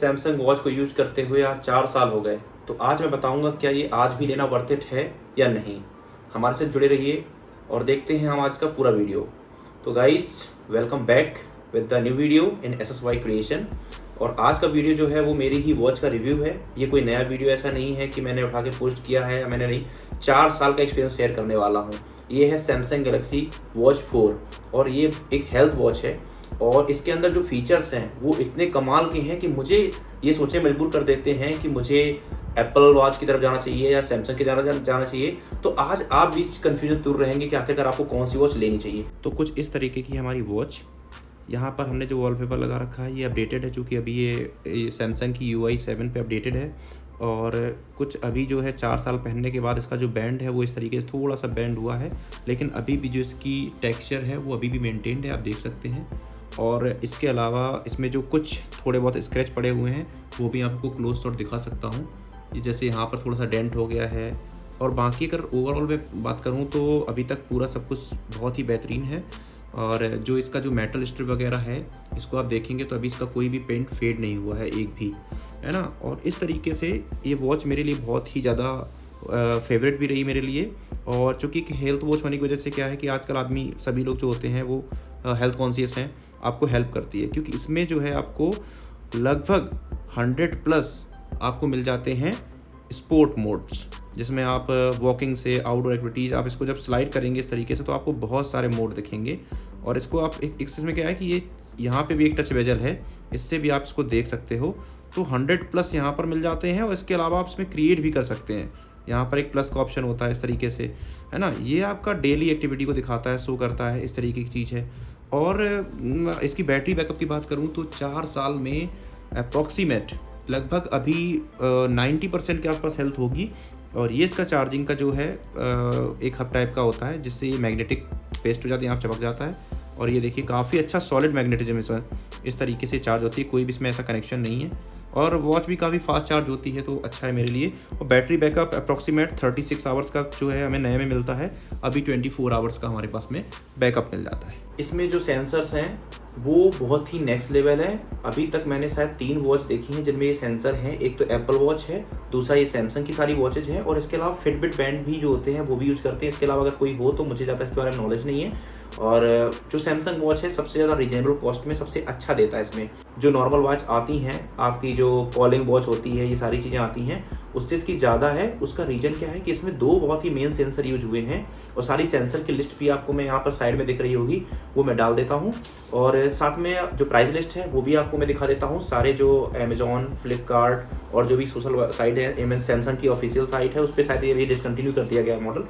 Samsung watch को use करते हुए आज 4 साल हो गए। तो आज मैं बताऊंगा क्या ये आज भी लेना वर्थ इट है या नहीं। हमारे साथ जुड़े रहिए और देखते हैं हम आज का पूरा वीडियो। तो guys, welcome back with the new video in SSY creation. और आज का वीडियो जो है वो मेरी ही वॉच का रिव्यू है। ये कोई नया वीडियो ऐसा नहीं है कि मैंने उठा के पोस्ट किया है, मैंने नहीं, 4 साल का एक्सपीरियंस शेयर करने वाला हूँ। ये है सैमसंग गैलेक्सी वॉच 4 और ये एक हेल्थ वॉच है और इसके अंदर जो फीचर्स हैं वो इतने कमाल के हैं कि मुझे ये सोचने मजबूर कर देते हैं कि मुझे एप्पल वॉच की तरफ जाना चाहिए या सैमसंग की तरफ जाना चाहिए। तो आज आप भी इस कन्फ्यूजन दूर रहेंगे कि आखिरकार आपको कौन सी वॉच लेनी चाहिए। तो कुछ इस तरीके की हमारी वॉच, यहाँ पर हमने जो वॉलपेपर लगा रखा है ये अपडेटेड है, चूँकि अभी ये सैमसंग की UI 7 पे अपडेटेड है। और कुछ अभी जो है 4 साल पहनने के बाद इसका जो बैंड है वो इस तरीके से थोड़ा सा बैंड हुआ है, लेकिन अभी भी जो इसकी टेक्सचर है वो अभी भी मेंटेन्ड है, आप देख सकते हैं। और इसके अलावा इसमें जो कुछ थोड़े बहुत स्क्रैच पड़े हुए हैं वो भी आपको क्लोज शॉट दिखा सकता हूँ। ये जैसे यहाँ पर थोड़ा सा डेंट हो गया है। और बाकी अगर ओवरऑल में बात करूँ तो अभी तक पूरा सब कुछ बहुत ही बेहतरीन है। और जो इसका जो मेटल स्ट्रिप वगैरह है इसको आप देखेंगे तो अभी इसका कोई भी पेंट फेड नहीं हुआ है एक भी, है ना। और इस तरीके से ये वॉच मेरे लिए बहुत ही ज़्यादा फेवरेट भी रही मेरे लिए। और चूँकि हेल्थ वॉच होने की वजह से क्या है कि आजकल आदमी सभी लोग जो होते हैं वो हेल्थ कॉन्शियस हैं, आपको हेल्प करती है, क्योंकि इसमें जो है आपको लगभग 100+ आपको मिल जाते हैं स्पोर्ट मोड्स, जिसमें आप वॉकिंग से आउटडोर एक्टिविटीज़, आप इसको जब स्लाइड करेंगे इस तरीके से तो आपको बहुत सारे मोड दिखेंगे। और इसको आप एक इसमें क्या है कि ये यहाँ पे भी एक टच बेजल है, इससे भी आप इसको देख सकते हो। तो 100+ यहाँ पर मिल जाते हैं और इसके अलावा आप इसमें क्रिएट भी कर सकते हैं। यहाँ पर एक प्लस का ऑप्शन होता है इस तरीके से, है ना। ये आपका डेली एक्टिविटी को दिखाता है, शो करता है, इस तरीके की चीज़ है। और इसकी बैटरी बैकअप की बात करूँ तो 4 साल में अप्रॉक्सीमेट लगभग अभी 90% के आसपास हेल्थ होगी। और ये इसका चार्जिंग का जो है एक हब टाइप का होता है, जिससे ये मैग्नेटिक पेस्ट हो जाती है, यहाँ चपक जाता है। और ये देखिए काफ़ी अच्छा सॉलिड मैग्नेटिज्म इसमें इस तरीके से चार्ज होती है, कोई भी इसमें ऐसा कनेक्शन नहीं है। और वॉच भी काफ़ी फास्ट चार्ज होती है, तो अच्छा है मेरे लिए। और बैटरी बैकअप अप्रॉक्सीमेट 36 आवर्स का जो है हमें नए में मिलता है, अभी 24 आवर्स का हमारे पास में बैकअप मिल जाता है। इसमें जो सेंसर्स हैं वो बहुत ही नेक्स्ट लेवल है। अभी तक मैंने शायद 3 वॉच देखी हैं जिनमें ये सेंसर हैं। एक तो एप्पल वॉच है, दूसरा ये सैमसंग की सारी वॉचेज हैं, और इसके अलावा फिटबिट बैंड भी जो होते हैं वो भी यूज़ करते हैं। इसके अलावा अगर कोई हो तो मुझे ज़्यादा इसके बारे में नॉलेज नहीं है। और जो सैमसंग वॉच है सबसे ज़्यादा रीजनेबल कॉस्ट में सबसे अच्छा देता है। इसमें जो नॉर्मल वॉच आती हैं, आपकी जो कॉलिंग वॉच होती है, ये सारी चीज़ें आती हैं, उससे इसकी ज़्यादा है। उसका रीजन क्या है कि इसमें 2 बहुत ही मेन सेंसर यूज हुए हैं। और सारी सेंसर की लिस्ट भी आपको मैं यहाँ पर साइड में दिख रही होगी, वो मैं डाल देता हूँ। और साथ में जो प्राइस लिस्ट है वो भी आपको मैं दिखा देता हूँ। सारे जो अमेजॉन, फ्लिपकार्ट और जो भी सोशल साइट है, सैमसंग की ऑफिशियल साइट है, उस पर शायद ये भी डिसकंटिन्यू कर दिया गया मॉडल,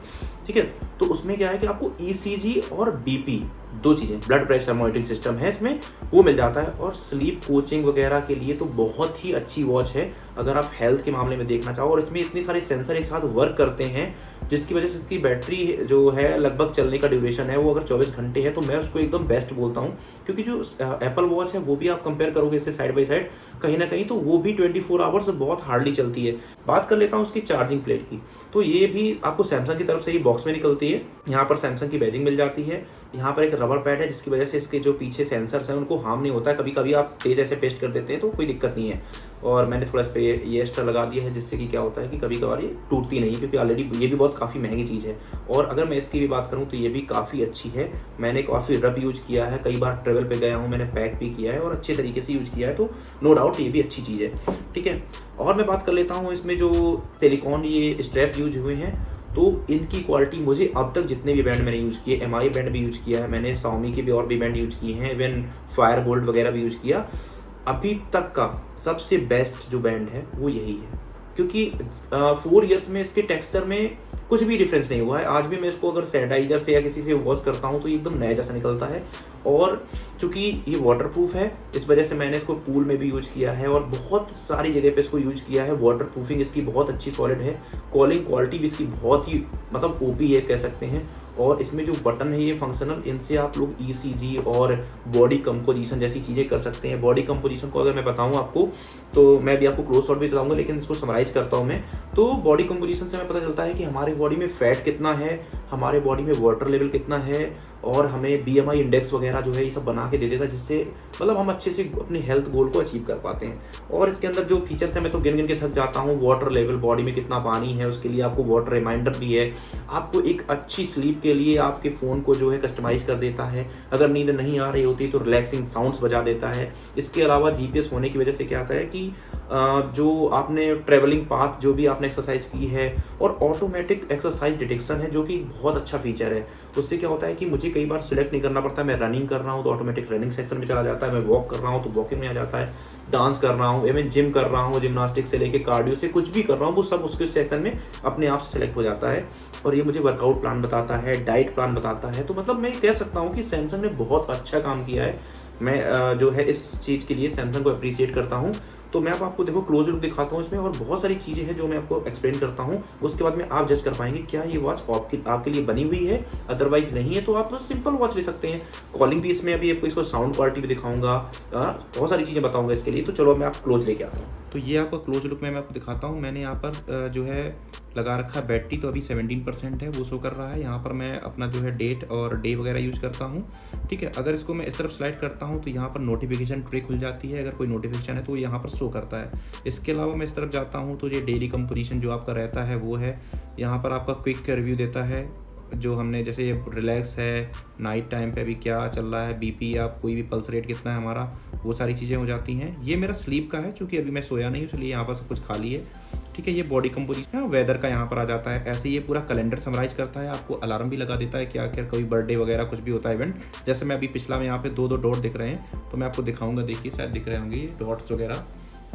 ठीक है। तो उसमें क्या है कि आपको ECG और BP 2 चीज़ें, ब्लड प्रेशर मॉनिटरिंग सिस्टम है इसमें, वो मिल जाता है। और स्लीप कोचिंग वगैरह के लिए तो बहुत ही अच्छी वॉच है अगर आप हेल्थ के मामले में देखना चाहो। और इसमें इतने सारे सेंसर एक साथ वर्क करते हैं जिसकी वजह से इसकी बैटरी जो है लगभग चलने का ड्यूरेशन है वो अगर 24 घंटे है तो मैं उसको एकदम बेस्ट बोलता हूँ। क्योंकि जो एप्पल वॉच है वो भी आप कंपेयर करोगे इससे साइड बाई साइड कहीं ना कहीं, तो वो भी 24 आवर्स बहुत हार्डली चलती है। बात कर लेता हूँ उसकी चार्जिंग प्लेट की, तो ये भी आपको सैमसंग की तरफ से ही बॉक्स में निकलती है। यहाँ पर सैमसंग की बैजिंग मिल जाती है। यहाँ पर एक रबर पैड है जिसकी वजह से इसके जो पीछे सेंसर्स हैं उनको हार्म नहीं होता है। कभी कभी आप तेज ऐसे पेस्ट कर देते हैं तो कोई दिक्कत नहीं है। और मैंने थोड़ा इस पर ये एक्स्ट्रा लगा दिया है जिससे कि क्या होता है कि कभी कभार ये टूटती नहीं, क्योंकि ऑलरेडी ये भी बहुत काफ़ी महंगी चीज़ है। और अगर मैं इसकी भी बात करूँ तो ये भी काफ़ी अच्छी है। मैंने काफ़ी रफ यूज किया है, कई बार ट्रेवल पे गया हूँ, मैंने पैक भी किया है और अच्छे तरीके से यूज किया है, तो नो डाउट ये भी अच्छी चीज़ है, ठीक है। और मैं बात कर लेता हूँ इसमें जो सिलिकॉन ये स्ट्रैप यूज हुए हैं, तो इनकी क्वालिटी मुझे अब तक जितने भी बैंड मैंने यूज़ किए, MI बैंड भी यूज़ किया है मैंने, Xiaomi के भी और भी बैंड यूज़ किए हैं, इवन फायरबोल्ट वगैरह भी यूज़ किया, अभी तक का सबसे बेस्ट जो बैंड है वो यही है। क्योंकि 4 इयर्स में इसके टेक्सचर में कुछ भी डिफरेंस नहीं हुआ है। आज भी मैं इसको अगर सैनिटाइजर से या किसी से वॉश करता हूँ तो ये एकदम नया जैसा निकलता है। और चूँकि ये वाटरप्रूफ है इस वजह से मैंने इसको पूल में भी यूज किया है और बहुत सारी जगह पे इसको यूज किया है। वाटरप्रूफिंग इसकी बहुत अच्छी सॉलिड है, कॉलिंग क्वालिटी भी इसकी बहुत ही मतलब OP है कह सकते हैं। और इसमें जो बटन है ये फंक्शनल, इनसे आप लोग ECG और बॉडी कंपोजिशन जैसी चीज़ें कर सकते हैं। बॉडी कंपोजिशन को अगर मैं बताऊं आपको तो मैं भी आपको क्लोज शॉट भी बताऊंगा, लेकिन इसको समराइज करता हूं मैं। तो बॉडी कंपोजिशन से हमें पता चलता है कि हमारे बॉडी में फैट कितना है, हमारे बॉडी में वाटर लेवल कितना है, और हमें BMI इंडेक्स वगैरह जो है ये सब बना के दे देता है, जिससे मतलब हम अच्छे से अपने हेल्थ गोल को अचीव कर पाते हैं। और इसके अंदर जो फीचर्स हैं मैं तो गिन गिन के थक जाता हूँ। वाटर लेवल, बॉडी में कितना पानी है उसके लिए आपको वाटर रिमाइंडर भी है, आपको एक अच्छी स्लीप के लिए आपके फ़ोन को जो है कस्टमाइज कर देता है, अगर नींद नहीं आ रही होती तो रिलैक्सिंग साउंड्स बजा देता है। इसके अलावा GPS होने की वजह से क्या होता है कि जो आपने ट्रेवलिंग पाथ जो भी आपने एक्सरसाइज की है, और ऑटोमेटिक एक्सरसाइज डिटेक्शन है जो कि बहुत अच्छा फीचर है। उससे क्या होता है कि मुझे कई बार सिलेक्ट नहीं करना पड़ता, मैं रनिंग कर रहा हूँ तो ऑटोमेटिक रनिंग सेक्शन में चला जाता है, मैं वॉक कर रहा हूँ तो वॉकिंग में आ जाता है, डांस कर रहा हूँ, इवन जिम कर रहा हूँ, जिम्नास्टिक से लेके कार्डियो से कुछ भी कर रहा हूँ वो सब उसके सेक्शन में अपने आप से सिलेक्ट हो जाता है। और ये मुझे वर्कआउट प्लान बताता है, डाइट प्लान बताता है। तो मतलब मैं कह सकता हूँ कि सैमसंग ने बहुत अच्छा काम किया है। मैं जो है इस चीज़ के लिए सैमसंग को अप्रिशिएट करता हूँ। तो मैं अब आपको देखो क्लोज लुक दिखाता हूँ इसमें, और बहुत सारी चीज़ें हैं जो मैं आपको एक्सप्लेन करता हूँ। उसके बाद में आप जज कर पाएंगे क्या ये वॉच आपके लिए बनी हुई है, अदरवाइज नहीं है तो आप सिंपल वॉच ले सकते हैं। कॉलिंग भी इसमें अभी आपको इसको साउंड क्वालिटी भी दिखाऊंगा, बहुत सारी चीज़ें बताऊंगा इसके लिए। तो चलो मैं आप क्लोज लेके आता हूँ। तो ये आपका क्लोज लुक में मैं आपको दिखाता हूँ। मैंने यहाँ पर जो है लगा रखा है बैटरी, तो अभी 17% है वो शो कर रहा है। यहाँ पर मैं अपना जो है डेट और डे वगैरह यूज़ करता हूँ, ठीक है। अगर इसको मैं इस तरफ स्लाइड करता हूँ तो यहाँ पर नोटिफिकेशन ट्रे खुल जाती है, अगर कोई नोटिफिकेशन है तो यहाँ पर शो करता है। इसके अलावा मैं इस तरफ जाता हूँ तो ये डेली कंपोजिशन जो आपका रहता है वो है। यहाँ पर आपका क्विक रिव्यू देता है, जो हमने जैसे ये रिलैक्स है, नाइट टाइम पे अभी क्या चल रहा है, BP या कोई भी पल्स रेट कितना है हमारा, वो सारी चीज़ें हो जाती हैं। ये मेरा स्लीप का है, चूँकि अभी मैं सोया नहीं इसलिए यहाँ पर सब कुछ खाली है, ठीक है। ये बॉडी कंपोजिशन है, वेदर का यहाँ पर आ जाता है। ऐसे ये पूरा कैलेंडर समराइज करता है, आपको अलार्म भी लगा देता है क्या क्या कोई बर्थडे वगैरह कुछ भी होता है इवेंट। जैसे मैं अभी पिछला में यहाँ पे 2-2 डॉट दिख रहे हैं, तो मैं आपको दिखाऊंगा, देखिए शायद दिख रहे होंगे ये डॉट्स वगैरह।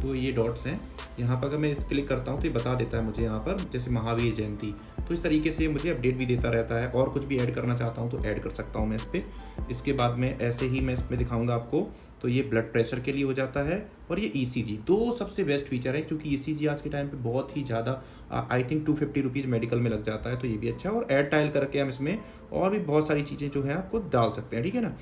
तो ये डॉट्स हैं यहाँ पर, अगर मैं क्लिक करता हूँ तो ये बता देता है मुझे यहाँ पर जैसे महावीर जयंती। तो इस तरीके से मुझे अपडेट भी देता रहता है, और कुछ भी ऐड करना चाहता हूँ तो ऐड कर सकता हूँ मैं इस पर। इसके बाद में ऐसे ही मैं इसमें दिखाऊंगा आपको। तो ये ब्लड प्रेशर के लिए हो जाता है, और ये ECG, दो सबसे बेस्ट फीचर है, क्योंकि ECG आज के टाइम पे बहुत ही ज़्यादा आई थिंक 250 रुपीज़ मेडिकल में लग जाता है, तो ये भी अच्छा है। और ऐड टाइल करके हम इसमें और भी बहुत सारी चीज़ें जो है आपको डाल सकते हैं, ठीक है ना।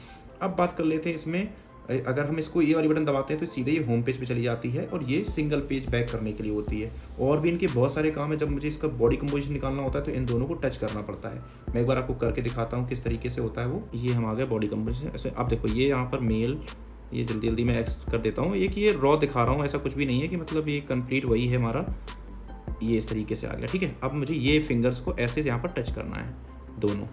अब बात कर लेते हैं इसमें, अगर हम इसको ये वाली बटन दबाते हैं तो सीधे ये होम पेज पे चली जाती है, और ये सिंगल पेज बैक करने के लिए होती है। और भी इनके बहुत सारे काम है, जब मुझे इसका बॉडी कंपोजिशन निकालना होता है तो इन दोनों को टच करना पड़ता है। मैं एक बार आपको करके दिखाता हूँ किस तरीके से होता है वो। ये हम आ गए बॉडी कंपोजिशन। ऐसे आप देखो ये यहाँ पर मेल, ये जल्दी जल्दी मैं एक्स कर देता हूँ, ये कि ये रॉ दिखा रहा हूँ, ऐसा कुछ भी नहीं है कि मतलब ये कंप्लीट वही है हमारा। ये इस तरीके से आ गया, ठीक है। अब मुझे ये फिंगर्स को ऐसे यहाँ पर टच करना है दोनों,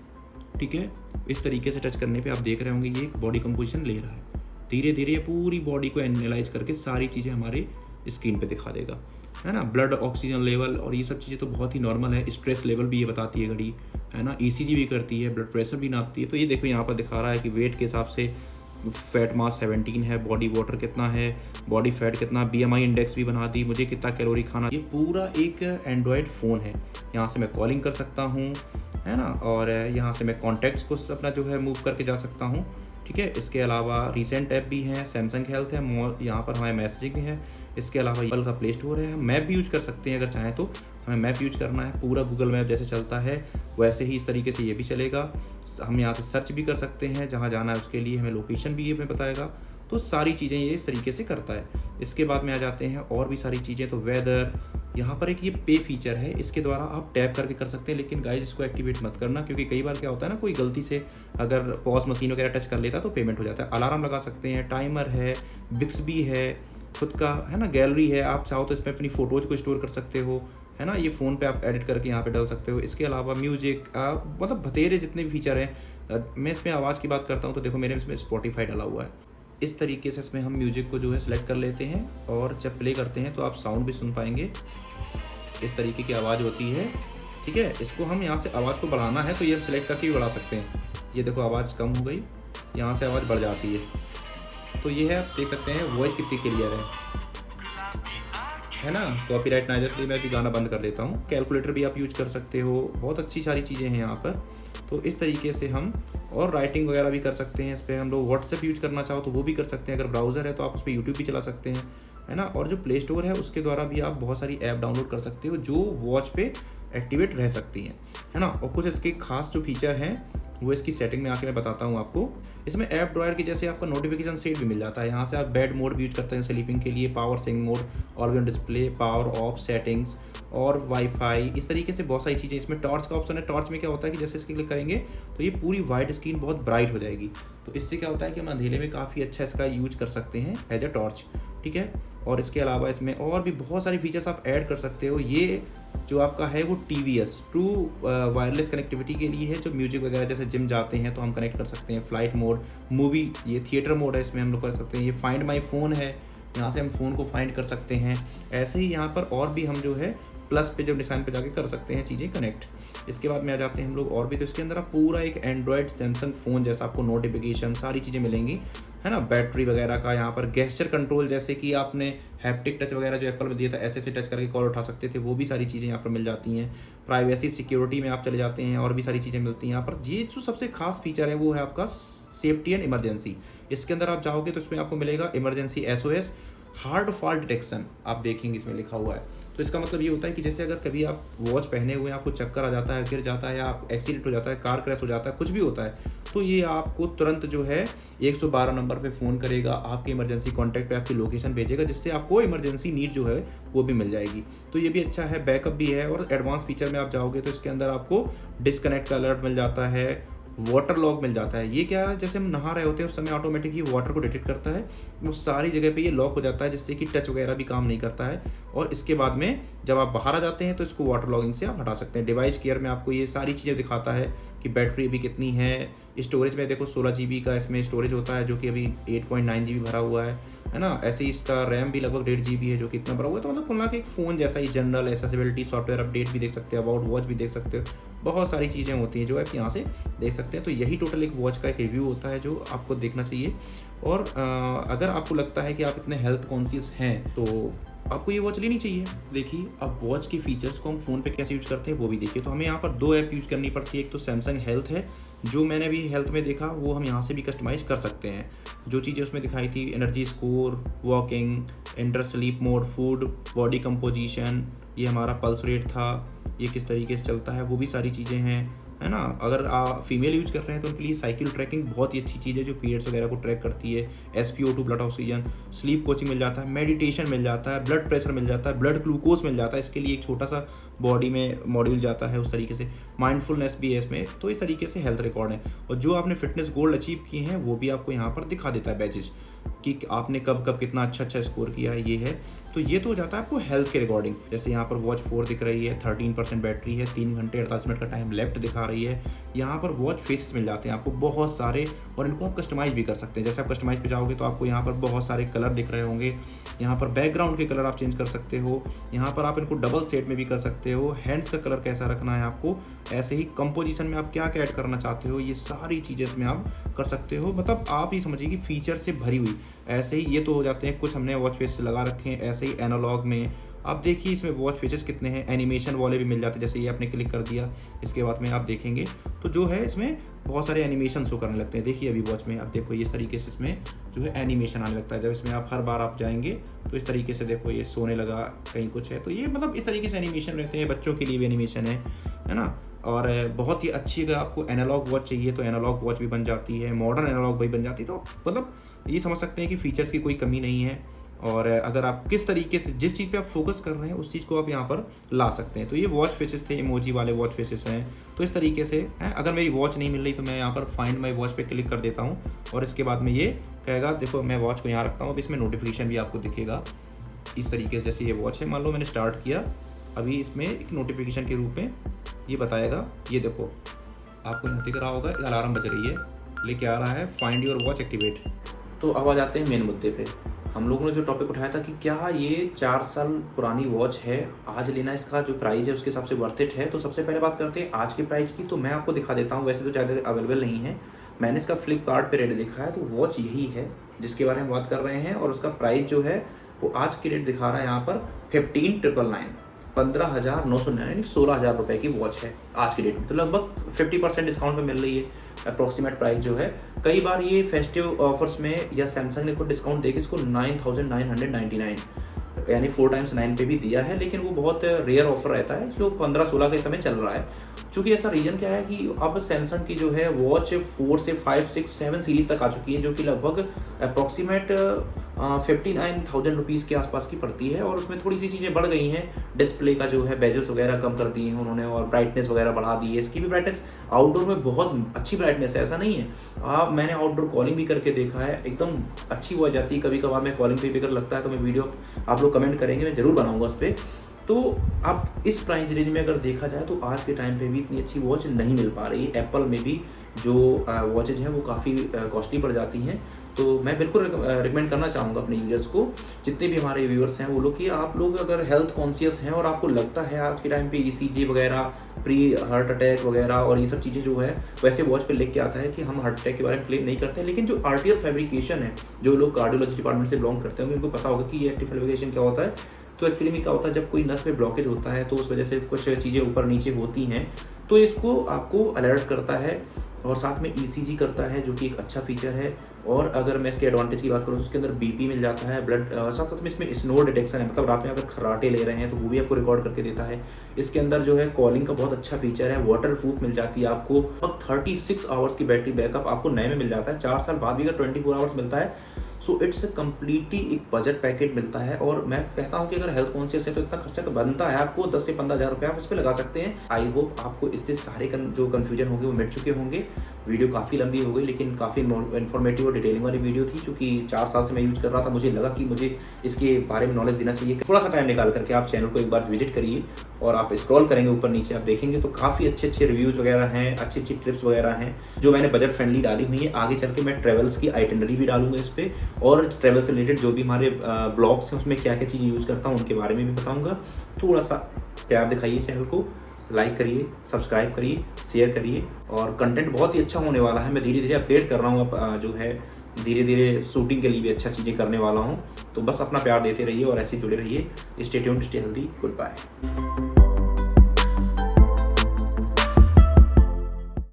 ठीक है। इस तरीके से टच करने पे आप देख रहे होंगे ये एक बॉडी कंपोजिशन ले रहा है। धीरे धीरे ये पूरी बॉडी को एनालाइज करके सारी चीज़ें हमारे स्क्रीन पे दिखा देगा, है ना। ब्लड ऑक्सीजन लेवल और ये सब चीज़ें तो बहुत ही नॉर्मल है। स्ट्रेस लेवल भी ये बताती है घड़ी, है ना। ECG भी करती है, ब्लड प्रेशर भी नापती है। तो ये देखो यहाँ पर दिखा रहा है कि वेट के हिसाब से फैट मास 17 है, बॉडी वाटर कितना है, बॉडी फैट कितना, BMI इंडेक्स भी बना दी, मुझे कितना कैलोरी खाना। ये पूरा एक एंड्रॉयड फ़ोन है, यहाँ से मैं कॉलिंग कर सकता हूँ, है ना। और यहाँ से मैं कॉन्टैक्ट्स को अपना जो है मूव करके जा सकता हूँ, ठीक है। इसके अलावा रीसेंट ऐप भी हैं, सैमसंग हेल्थ है, यहाँ पर हमारे मैसेजिंग भी है। इसके अलावा एप्पल का प्ले स्टोर है, हम मैप भी यूज कर सकते हैं अगर चाहें तो। हमें मैप यूज करना है, पूरा गूगल मैप जैसे चलता है वैसे ही इस तरीके से ये भी चलेगा। हम यहाँ से सर्च भी कर सकते हैं, जहाँ जाना है उसके लिए हमें लोकेशन भी ये हमें बताएगा। तो सारी चीज़ें ये इस तरीके से करता है। इसके बाद में आ जाते हैं और भी सारी चीज़ें, तो वेदर, यहाँ पर एक ये पे फीचर है, इसके द्वारा आप टैप करके कर सकते हैं। लेकिन गाइस इसको एक्टिवेट मत करना, क्योंकि कई बार क्या होता है ना, कोई गलती से अगर पॉज मशीन वगैरह टच कर लेता तो पेमेंट हो जाता है। अलार्म लगा सकते हैं, टाइमर है, बिक्सबी है, खुद का है ना, गैलरी है। आप चाहो तो इसमें अपनी फ़ोटोज़ को स्टोर कर सकते हो, है ना। ये फ़ोन पे आप एडिट करके यहाँ पे डाल सकते हो। इसके अलावा म्यूजिक, मतलब बतेरे जितने भी फीचर हैं। मैं इसमें आवाज़ की बात करता हूँ तो देखो मेरे इसमें स्पॉटिफाई डाला हुआ है। इस तरीके से इसमें हम म्यूजिक को जो है सिलेक्ट कर लेते हैं, और जब प्ले करते हैं तो आप साउंड भी सुन पाएंगे। इस तरीके की आवाज़ होती है, ठीक है। इसको हम यहाँ से आवाज़ को बढ़ाना है तो ये हम सिलेक्ट करके भी बढ़ा सकते हैं। ये देखो आवाज़ कम हो गई, यहाँ से आवाज़ बढ़ जाती है। तो ये है, आप देख सकते हैं वॉइस कितनी क्लियर है ना। कॉपीराइट ना, इसलिए मैं भी गाना बंद कर देता हूँ। कैलकुलेटर भी आप यूज कर सकते हो, बहुत अच्छी सारी चीज़ें हैं यहाँ पर। तो इस तरीके से हम और राइटिंग वगैरह भी कर सकते हैं इस पर। हम लोग व्हाट्सएप यूज करना चाहो तो वो भी कर सकते हैं। अगर ब्राउज़र है तो आप उस पर यूट्यूब भी चला सकते हैं, है ना। और जो प्ले स्टोर है उसके द्वारा भी आप बहुत सारी ऐप डाउनलोड कर सकते हो जो वॉच पे एक्टिवेट रह सकती हैं, है ना। और कुछ इसके खास जो फीचर हैं वो इसकी सेटिंग में आके मैं बताता हूँ आपको। इसमें ऐप ड्रॉयर की जैसे आपका नोटिफिकेशन सेट भी मिल जाता है। यहाँ से आप बेड मोड भी यूज करते हैं स्लीपिंग के लिए, power sync mode, always display, power off settings और वाईफाई, इस तरीके से बहुत सारी चीज़ें। इसमें टॉर्च का ऑप्शन है। टॉर्च में क्या होता है कि जैसे इसके क्लिक करेंगे तो ये पूरी वाइट स्क्रीन बहुत ब्राइट हो जाएगी। तो इससे क्या होता है कि हम अंधेरे में काफ़ी अच्छा इसका यूज कर सकते हैं एज अ टॉर्च, ठीक है। और इसके अलावा इसमें और भी बहुत सारी फीचर्स आप ऐड कर सकते हो। ये जो आपका है वो TVS ट्रू वायरलेस कनेक्टिविटी के लिए है, जो म्यूजिक वगैरह जैसे जिम जाते हैं तो हम कनेक्ट कर सकते हैं। फ्लाइट मोड, मूवी, ये थिएटर मोड है, इसमें हम लोग कर सकते हैं। ये फाइंड माई फ़ोन है, यहाँ से हम फ़ोन को फाइंड कर सकते हैं। ऐसे ही यहाँ पर और भी हम जो है प्लस पे जब निशान पे जाके कर सकते हैं चीज़ें कनेक्ट। इसके बाद में आ जाते हैं हम लोग और भी, तो इसके अंदर आप पूरा एक एंड्रॉयड सैमसंग फ़ोन जैसा आपको नोटिफिकेशन सारी चीज़ें मिलेंगी, है ना। बैटरी वगैरह का, यहाँ पर गेस्चर कंट्रोल, जैसे कि आपने हैप्टिक टच वगैरह जो एप्पल में दिया था, ऐसे टच करके कॉल उठा सकते थे, वो भी सारी चीज़ें यहाँ पर मिल जाती हैं। प्राइवेसी सिक्योरिटी में आप चले जाते हैं, और भी सारी चीज़ें मिलती हैं यहाँ पर। ये जो सबसे खास फीचर है वो है आपका सेफ्टी एंड इमरजेंसी। इसके अंदर आप जाओगे तो इसमें आपको मिलेगा emergency SOS, hard fall detection, आप देखेंगे इसमें लिखा हुआ है। तो इसका मतलब ये होता है कि जैसे अगर कभी आप वॉच पहने हुए हैं, आपको चक्कर आ जाता है, गिर जाता है, या आप एक्सीडेंट हो जाता है, कार क्रैश हो जाता है, कुछ भी होता है, तो ये आपको तुरंत जो है 112 नंबर पे फ़ोन करेगा, आपके इमरजेंसी कॉन्टैक्ट पे आपकी लोकेशन भेजेगा, जिससे आपको इमरजेंसी नीड जो है वो भी मिल जाएगी। तो ये भी अच्छा है, बैकअप भी है। और एडवांस फीचर में आप जाओगे तो इसके अंदर आपको डिस्कनेक्ट का अलर्ट मिल जाता है, वाटर लॉग मिल जाता है। ये क्या है, जैसे हम नहा रहे होते हैं उस समय ऑटोमेटिक ये वाटर को डिटेक्ट करता है, वो सारी जगह पे ये लॉक हो जाता है, जिससे कि टच वगैरह भी काम नहीं करता है। और इसके बाद में जब आप बाहर आ जाते हैं तो इसको वाटर लॉगिंग से आप हटा सकते हैं। डिवाइस केयर में आपको ये सारी चीज़ें दिखाता है कि बैटरी अभी कितनी है। स्टोरेज में देखो 16 GB का इसमें स्टोरेज होता है, जो कि अभी 8.9 GB भरा हुआ है ना। ऐसे ही इसका रैम भी लगभग 1.5 GB है, जो कि इतना भरा हुआ है। तो मतलब कुल मिला के एक फ़ोन जैसा ही जनरल एसेसिबिलिटी, सॉफ्टवेयर अपडेट भी देख सकते हो, अबाउट वॉच भी देख सकते हो, बहुत सारी चीज़ें होती हैं जो आप यहाँ से देख सकते हैं। तो यही टोटल एक वॉच का एक रिव्यू होता है जो आपको देखना चाहिए। और अगर आपको लगता है कि आप इतने हेल्थ कॉन्शियस हैं तो आपको ये वॉच लेनी चाहिए। देखिए, अब वॉच के फीचर्स को हम फ़ोन पे कैसे यूज़ करते हैं वो भी देखिए। तो हमें यहाँ पर 2 ऐप यूज़ करनी पड़ती है। एक तो सैमसंग हेल्थ है, जो मैंने अभी हेल्थ में देखा, वो हम यहाँ से भी कस्टमाइज़ कर सकते हैं। जो चीज़ें उसमें दिखाई थी, energy score, walking, inter sleep mode, food, body composition, ये हमारा पल्स रेट था, ये किस तरीके से चलता है, वो भी सारी चीज़ें हैं, है ना। अगर आप फीमेल यूज कर रहे हैं तो उनके लिए साइकिल ट्रैकिंग बहुत ही अच्छी चीज़ है, जो पीरियड्स वगैरह को ट्रैक करती है। SpO2 blood oxygen, sleep coaching मिल जाता है, मेडिटेशन मिल जाता है, ब्लड प्रेशर मिल जाता है, ब्लड ग्लूकोज मिल जाता है, इसके लिए एक छोटा सा बॉडी में मॉड्यूल जाता है, उस तरीके से माइंडफुलनेस भी है इसमें। तो इस तरीके से हेल्थ रिकॉर्ड है, और जो आपने फिटनेस गोल्ड अचीव किए हैं वो भी आपको यहाँ पर दिखा देता है बैचेज, कि आपने कब कब कितना अच्छा स्कोर किया है, ये है। तो ये तो हो जाता है आपको हेल्थ के रिकॉर्डिंग। जैसे यहाँ पर वॉच 4 दिख रही है, 13% बैटरी है, 3 घंटे 48 मिनट का टाइम लेफ्ट दिखा रही है। यहाँ पर वॉच फेसेस मिल जाते हैं आपको बहुत सारे, और इनको आप कस्टमाइज भी कर सकते हैं। जैसे आप कस्टमाइज पे जाओगे तो आपको यहाँ पर बहुत सारे कलर दिख रहे होंगे। यहाँ पर बैकग्राउंड के कलर आप चेंज कर सकते हो, यहाँ पर आप इनको डबल सेट में भी कर सकते हो। हैंड्स का कलर कैसा रखना है आपको, ऐसे ही कंपोजिशन में आप क्या क्या ऐड करना चाहते हो, ये सारी चीज़ें इसमें आप कर सकते हो। मतलब आप ये समझिए कि फीचर से भरी हुई। ऐसे ही ये तो हो जाते हैं, कुछ हमने वॉच फेस लगा रखे हैं। ऐसे ही एनालॉग में आप देखिए इसमें वॉच फीचर्स कितने हैं, एनिमेशन वाले भी मिल जाते हैं। जैसे ये आपने क्लिक कर दिया, इसके बाद में आप देखेंगे तो जो है इसमें बहुत सारे एनिमेशन शो करने लगते हैं। देखिए अभी वॉच में आप देखो इस तरीके से इसमें जो है एनिमेशन आने लगता है। जब इसमें आप हर बार आप जाएंगे तो इस तरीके से देखो ये सोने लगा, कहीं कुछ है, तो ये मतलब इस तरीके से एनिमेशन रहते हैं। बच्चों के लिए भी एनिमेशन है ना। और बहुत ही अच्छी, अगर आपको एनालॉग वॉच चाहिए तो एनालॉग वॉच भी बन जाती है, मॉडर्न एनालॉग भी बन जाती है। तो मतलब ये समझ सकते हैं कि फीचर्स की कोई कमी नहीं है। और अगर आप किस तरीके से जिस चीज़ पे आप फोकस कर रहे हैं उस चीज़ को आप यहाँ पर ला सकते हैं। तो ये वॉच फेसेस थे, इमोजी वाले वॉच फेसेस हैं। तो इस तरीके से है। अगर मेरी वॉच नहीं मिल रही तो मैं यहाँ पर फाइंड माई वॉच पे क्लिक कर देता हूँ, और इसके बाद में ये कहेगा देखो मैं वॉच को यहाँ रखता हूँ। अब इसमें नोटिफिकेशन भी आपको दिखेगा इस तरीके से। जैसे ये वॉच है, मान लो मैंने स्टार्ट किया, अभी इसमें एक नोटिफिकेशन के रूप में ये बताएगा, ये देखो आपको यहाँ दिख रहा होगा, अलार्म बज रही है, लेके आ रहा है फाइंड योर वॉच एक्टिवेट। तो अब आ जाते हैं मेन मुद्दे पे। हम लोगों ने जो टॉपिक उठाया था कि क्या ये 4 साल पुरानी वॉच है, आज लेना इसका जो प्राइस है उसके हिसाब से वर्थ इट है। तो सबसे पहले बात करते हैं आज के प्राइस की। तो मैं आपको दिखा देता हूँ, वैसे तो ज़्यादा अवेलेबल नहीं है, मैंने इसका फ्लिपकार्ट पे रेट देखा है। तो वॉच यही है जिसके बारे में बात कर रहे हैं, और उसका प्राइस जो है वो आज की रेट दिखा रहा है यहाँ पर 15,999, 15,999, 16,000 रुपये की वॉच है आज की डेट में। तो लगभग 50% डिस्काउंट पे मिल रही है अप्रोक्सीमेट प्राइस जो है। कई बार ये फेस्टिव ऑफर्स में या सैमसंग ने कुछ डिस्काउंट देके इसको 9,999 यानी 4 टाइम्स 9 पे भी दिया है, लेकिन वो बहुत रेयर ऑफर रहता है जो 15-16 के समय चल रहा है। चूँकि ऐसा रीज़न क्या है कि अब सैमसंग की जो है वॉच 4 से 5, 6, 7 सीरीज़ तक आ चुकी है, जो कि लगभग अप्रॉक्सीमेट 59,000 रुपीज़ के आसपास की पड़ती है। और उसमें थोड़ी सी चीज़ें बढ़ गई हैं, डिस्प्ले का जो है बेजल्स वगैरह कम कर दिए हैं उन्होंने, और ब्राइटनेस वगैरह बढ़ा दी है। इसकी भी ब्राइटनेस आउटडोर में बहुत अच्छी ब्राइटनेस है, ऐसा नहीं है। मैंने आउटडोर कॉलिंग भी करके देखा है, एकदम अच्छी वो आ जाती है। कभी कभार मैं कॉलिंग पे भी अगर लगता है तो मैं वीडियो आप लोग कमेंट करेंगे, मैं ज़रूर बनाऊंगा उस पर। तो अब इस प्राइस रेंज में अगर देखा जाए तो आज के टाइम पे भी इतनी अच्छी वॉच नहीं मिल पा रही। एप्पल में भी जो वॉचेज हैं वो काफ़ी कॉस्टली पड़ जाती हैं। तो मैं बिल्कुल रिकमेंड करना चाहूँगा अपने यूजर्स को, जितने भी हमारे व्यूअर्स हैं वो लोग, कि आप लोग अगर हेल्थ कॉन्शियस हैं और आपको लगता है आज के टाइम पे ECG वगैरह, प्री हार्ट अटैक वगैरह और ये सब चीज़ें जो है, वैसे वॉच पे लिख के आता है कि हम हार्ट अटैक के बारे में क्लेम नहीं करते हैं, लेकिन जो आर्टियल फैब्रिकेशन है, जो लोग कार्डियोलॉजी डिपार्टमेंट से बिलोंग करते होंगे उनको पता होगा कि ये आर्टियल फैब्रिकेशन क्या होता है। तो एक्चुअली में क्या होता है, जब कोई नस में ब्लॉकेज होता है तो उस वजह से कुछ चीज़ें ऊपर नीचे होती हैं, तो इसको आपको अलर्ट करता है और साथ में ECG करता है, जो कि एक अच्छा फीचर है। और अगर मैं इसके एडवांटेज की बात करूँ तो इसके अंदर BP मिल जाता है, ब्लड, साथ साथ में इसमें स्नोर डिटेक्शन है, मतलब रात में अगर खर्राटे ले रहे हैं तो वो भी आपको रिकॉर्ड करके देता है। इसके अंदर जो है कॉलिंग का बहुत अच्छा फीचर है, वाटर प्रूफ मिल जाती है आपको, और 36 आवर्स की बैटरी बैकअप आपको नए में मिल जाता है। 4 साल बाद भी अगर 24 आवर्स मिलता है। सो इट्स कम्प्लीटली एक बजट पैकेट मिलता है। और मैं कहता हूँ कि अगर हेल्थ कॉन्शियस है तो इतना खर्चा तो बनता है आपको, 10 से 15 हज़ार रुपये आप उस पर लगा सकते हैं। आई होप आपको इससे सारे जो कन्फ्यूजन होंगे वो मिट चुके होंगे। वीडियो काफ़ी लंबी हो गई, लेकिन काफ़ी इन्फॉर्मेटिव और डिटेलिंग वाली वीडियो थी। चूँकि 4 साल से मैं यूज़ कर रहा था, मुझे लगा कि मुझे इसके बारे में नॉलेज देना चाहिए। थोड़ा सा टाइम निकाल करके आप चैनल को एक बार विजिट करिए और आप स्क्रॉल करेंगे ऊपर नीचे, आप देखेंगे तो काफ़ी अच्छे अच्छे रिव्यूज़ वगैरह हैं, अच्छी अच्छी टिप्स वगैरह हैं जो मैंने बजट फ्रेंडली डाली हुई है। आगे चल के मैं ट्रेवल्स की आइटिनरी भी डालूंगा इस पर, और ट्रेवल से रिलेटेड जो भी हमारे ब्लॉग्स हैं उसमें क्या क्या चीज़ें यूज़ करता हूँ उनके बारे में भी बताऊँगा। थोड़ा सा प्यार दिखाइए, चैनल को लाइक करिए, सब्सक्राइब करिए, शेयर करिए, और कंटेंट बहुत ही अच्छा होने वाला है। मैं धीरे धीरे अपडेट कर रहा हूँ, अब जो है धीरे धीरे शूटिंग के लिए भी अच्छा चीज़ें करने वाला हूँ। तो बस अपना प्यार देते रहिए और ऐसे जुड़े रहिए। Stay tuned, stay healthy, good bye.